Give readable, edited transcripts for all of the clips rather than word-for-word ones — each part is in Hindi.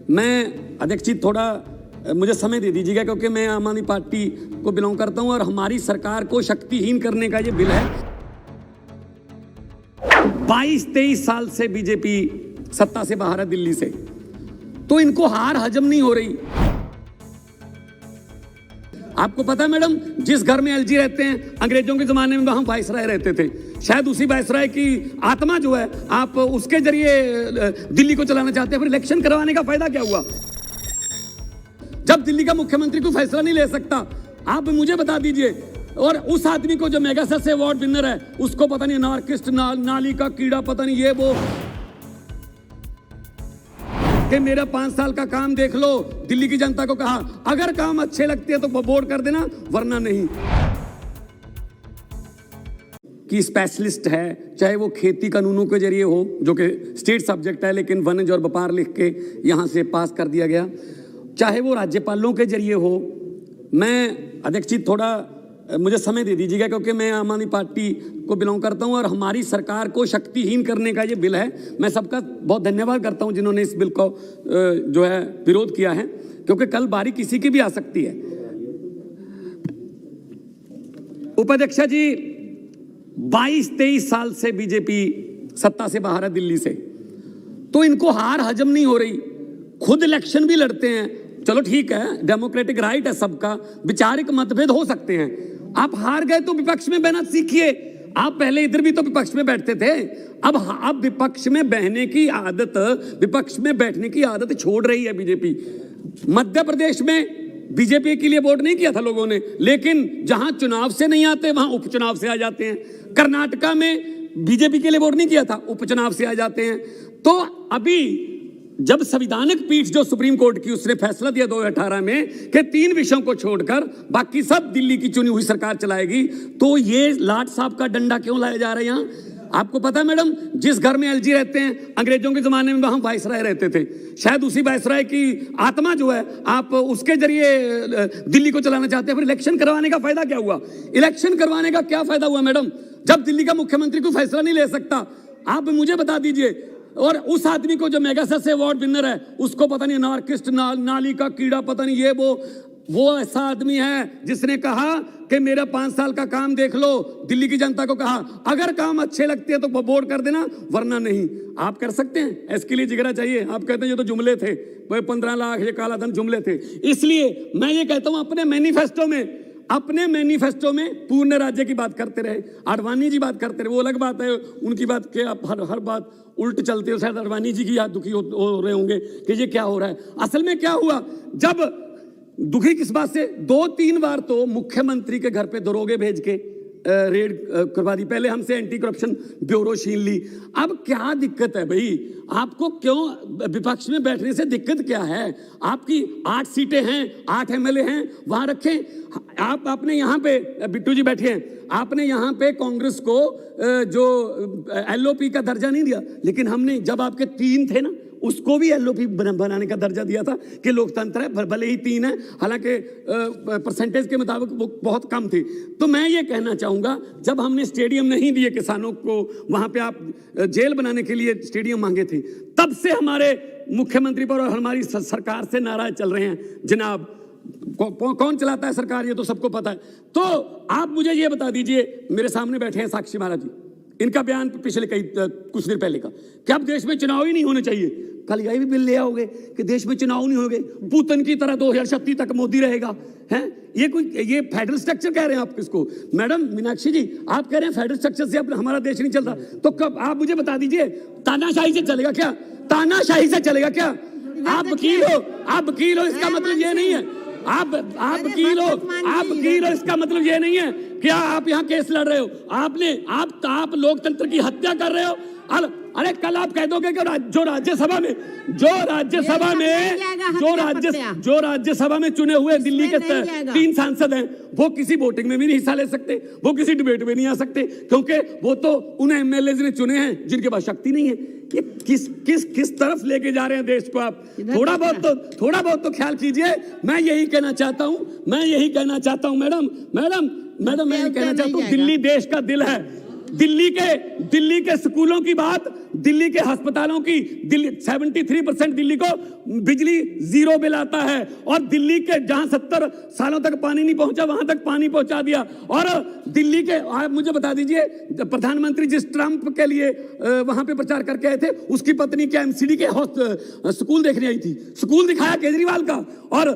मैं अध्यक्ष जी थोड़ा मुझे समय दे दीजिएगा, क्योंकि मैं आम आदमी पार्टी को बिलोंग करता हूं और हमारी सरकार को शक्तिहीन करने का ये बिल है। 22-23 साल से बीजेपी सत्ता से बाहर है दिल्ली से, तो इनको हार हजम नहीं हो रही। आपको पता है मैडम, जिस घर में एलजी रहते हैं, अंग्रेजों के जमाने में वहां वायसराय रहते थे, शायद उसी वायसराय की आत्मा जो है आप उसके जरिए दिल्ली को चलाना चाहते हैं। फिर इलेक्शन करवाने का फायदा क्या हुआ? जब दिल्ली का मुख्यमंत्री कोई फैसला नहीं ले सकता, आप मुझे बता दीजिए। और उस आदमी को जो मेगासेस अवार्ड विनर है, उसको पता नहीं नार्किस्ट, नाली का कीड़ा, पता नहीं ये वो, कि मेरा 5 साल का काम देख लो। दिल्ली की जनता को कहा अगर काम अच्छे लगते हैं तो वोट कर देना, वरना नहीं। कि स्पेशलिस्ट है, चाहे वो खेती कानूनों के जरिए हो, जो कि स्टेट सब्जेक्ट है, लेकिन वनज और व्यापार लिख के यहां से पास कर दिया गया, चाहे वो राज्यपालों के जरिए हो। मैं अध्यक्ष जी थोड़ा मुझे समय दे दीजिएगा, क्योंकि मैं आम आदमी पार्टी को बिलोंग करता हूं और हमारी सरकार को शक्तिहीन करने का ये बिल है। मैं सबका बहुत धन्यवाद करता हूं जिन्होंने इस बिल को जो है विरोध किया है, क्योंकि कल बारी किसी की भी आ सकती है। उपाध्यक्ष जी 22-23 साल से बीजेपी सत्ता से बाहर है दिल्ली से, तो इनको हार हजम नहीं हो रही। खुद इलेक्शन भी लड़ते हैं, चलो ठीक है, डेमोक्रेटिक राइट है सबका, विचारिक मतभेद हो सकते हैं। आप हार गए तो विपक्ष में बहना सीखिए। आप पहले इधर भी तो विपक्ष में बैठते थे, अब विपक्ष में बहने की आदत, विपक्ष में बैठने की आदत छोड़ रही है बीजेपी। मध्य प्रदेश में बीजेपी के लिए वोट नहीं किया था लोगों ने, लेकिन जहां चुनाव से नहीं आते वहां उपचुनाव से आ जाते हैं। कर्नाटका में बीजेपी के लिए वोट नहीं किया था, उपचुनाव से आ जाते हैं। तो अभी जब संवैधानिक पीठ जो सुप्रीम कोर्ट की, उसने फैसला दिया 2018 में कि 3 विषयों को छोड़कर बाकी सब दिल्ली की चुनी हुई सरकार चलाएगी, तो ये लाट साहब का डंडा क्यों लाया जा रहा है यहाँ? आपको पता है मैडम, जिस घर में एलजी रहते हैं, अंग्रेजों के जमाने में वहां वायसराय रहते थे, शायद उसी वायसराय की आत्मा जो है आप उसके जरिए दिल्ली को चलाना चाहते हैं। फिर इलेक्शन करवाने का फायदा क्या हुआ? इलेक्शन करवाने का क्या फायदा हुआ मैडम, जब दिल्ली का मुख्यमंत्री कोई फैसला नहीं ले सकता? आप मुझे बता दीजिए। और उस आदमी को जो मेगासेस अवार्ड विनर है, उसको पता नहीं नार्किस्ट, नाली का कीड़ा, पता नहीं ये वो ऐसा आदमी है जिसने कहा कि मेरा 5 साल का काम देख लो। दिल्ली की जनता को कहा अगर काम अच्छे लगते हैं तो वोट कर देना, वरना नहीं। आप कर सकते हैं, इसके लिए जिगरा चाहिए। आप कहते हैं ये तो जुमले थे, वह 15 लाख ये काला धन जुमले थे। इसलिए मैं ये कहता हूं, अपने मैनिफेस्टो में पूर्ण राज्य की बात करते रहे। आडवाणी जी बात करते रहे, वो अलग बात है, उनकी बात के आप हर बात उल्ट चलते हो। शायद आडवाणी जी की याद दुखी हो रहे होंगे कि ये क्या हो रहा है। असल में क्या हुआ, जब दुखी किस बात से, 2-3 बार तो मुख्यमंत्री के घर पे दरोगे भेज के रेड करवा दी। पहले हमसे एंटी करप्शन ब्यूरो छीन ली। अब क्या दिक्कत है भाई? आपको क्यों विपक्ष में बैठने से दिक्कत क्या है? आपकी 8 सीटें हैं, 8 एमएलए हैं, वहां रखें। आपने यहाँ पे, बिट्टू जी बैठे हैं, आपने यहाँ पे कांग्रेस को जो एलओपी का दर्जा नहीं दिया, लेकिन हमने, जब आपके 3 थे ना, उसको भी एलओपी बनाने का दर्जा दिया था कि लोकतंत्र है, भले ही 3 है, हालांकि परसेंटेज के मुताबिक वो बहुत कम थी। तो मैं ये कहना चाहूंगा, जब हमने स्टेडियम नहीं दिए किसानों को, वहां पे आप जेल बनाने के लिए स्टेडियम मांगे थे, तब से हमारे मुख्यमंत्री पर और हमारी सरकार से नाराज चल रहे हैं। जनाब कौन चलाता है सरकार, ये तो सबको पता है। तो आप मुझे ये बता दीजिए, मेरे सामने बैठे हैं साक्षी महाराज जी, इनका बयान पिछले कुछ दिन पहले का कि अब देश में चुनाव ही नहीं होने चाहिए। कल यही भी बिल ले आओगे कि देश में चुनाव नहीं होंगे, पुतिन की तरह 2036 तक मोदी रहेगा। हैं ये फेडरल स्ट्रक्चर कह रहे हैं आप किसको? मैडम मीनाक्षी जी, आप कह रहे हैं फेडरल स्ट्रक्चर से अब हमारा देश नहीं चल रहा, तो कब? आप मुझे बता दीजिए, तानाशाही से चलेगा क्या? तानाशाही से चलेगा क्या? आप वकील हो, इसका मतलब ये नहीं है आप वकील हो, इसका मतलब ये नहीं है क्या आप यहाँ केस लड़ रहे हो। आप लोकतंत्र की हत्या कर रहे हो। अरे कल आप कह दोगे कि जो राज्यसभा में चुने हुए दिल्ली के 3 सांसद हैं, वो किसी वोटिंग में भी नहीं हिस्सा ले सकते, वो किसी डिबेट में नहीं आ सकते, क्योंकि वो तो उन एमएलए ने चुने हैं जिनके पास शक्ति नहीं है। ये किस तरफ लेके जा रहे हैं देश को आप? थोड़ा बहुत तो ख्याल कीजिए। मैं यही कहना चाहता हूं मैडम, मैं ये कहना चाहता हूं, दिल्ली देश का दिल है। दिल्ली के स्कूलों की बात, दिल्ली के अस्पतालों की, दिल्ली 73% दिल्ली को बिजली जीरो बिल आता है, और दिल्ली के जहां 70 सालों तक पानी नहीं पहुंचा वहां तक पानी पहुंचा दिया। और दिल्ली के, आप मुझे बता दीजिए, प्रधानमंत्री जिस ट्रंप के लिए वहां पे प्रचार करके आए थे, उसकी पत्नी क्या एमसीडी के स्कूल देखने आई थी, स्कूल दिखाया केजरीवाल का, और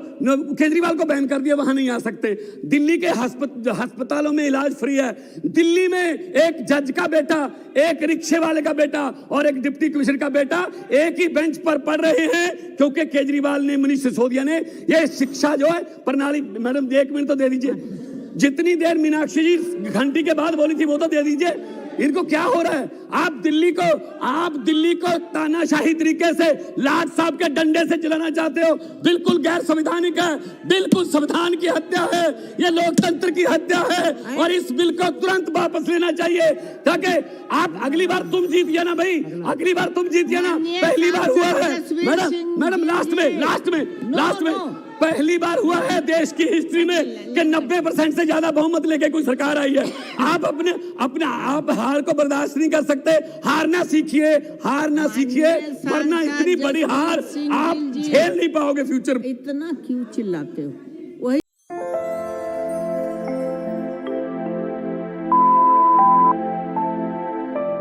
केजरीवाल को बैन कर दिया, वहां नहीं आ सकते। दिल्ली के अस्पतालों में इलाज फ्री है। दिल्ली में एक जज का बेटा, एक रिक्शे वाले का बेटा और एक डिप्टी कमिश्नर का बेटा एक ही बेंच पर पढ़ रहे हैं, क्योंकि केजरीवाल ने, मनीष सिसोदिया ने, ये शिक्षा जो है प्रणाली। मैडम 1 मिनट तो दे दीजिए, जितनी देर मीनाक्षी जी घंटी के बाद बोली थी वो तो दे दीजिए। इनको क्या हो रहा है? आप दिल्ली को तानाशाही तरीके से लाट साहब के डंडे से चलाना चाहते हो। बिल्कुल गैर संवैधानिक है, बिल्कुल संविधान की हत्या है, ये लोकतंत्र की हत्या है, और इस बिल को तुरंत वापस लेना चाहिए, ताकि आप अगली बार तुम जीतिए ना भाई, अगली बार तुम जीतिए ना। पहली बार हुआ है मैडम लास्ट में पहली बार हुआ है देश की हिस्ट्री में कि 90% से ज्यादा बहुमत लेके कोई सरकार आई है। आप आप हार को बर्दाश्त नहीं कर सकते। हारना सीखिए, वरना इतनी बड़ी हार आप झेल नहीं पाओगे फ्यूचर में। इतना क्यों चिल्लाते हो?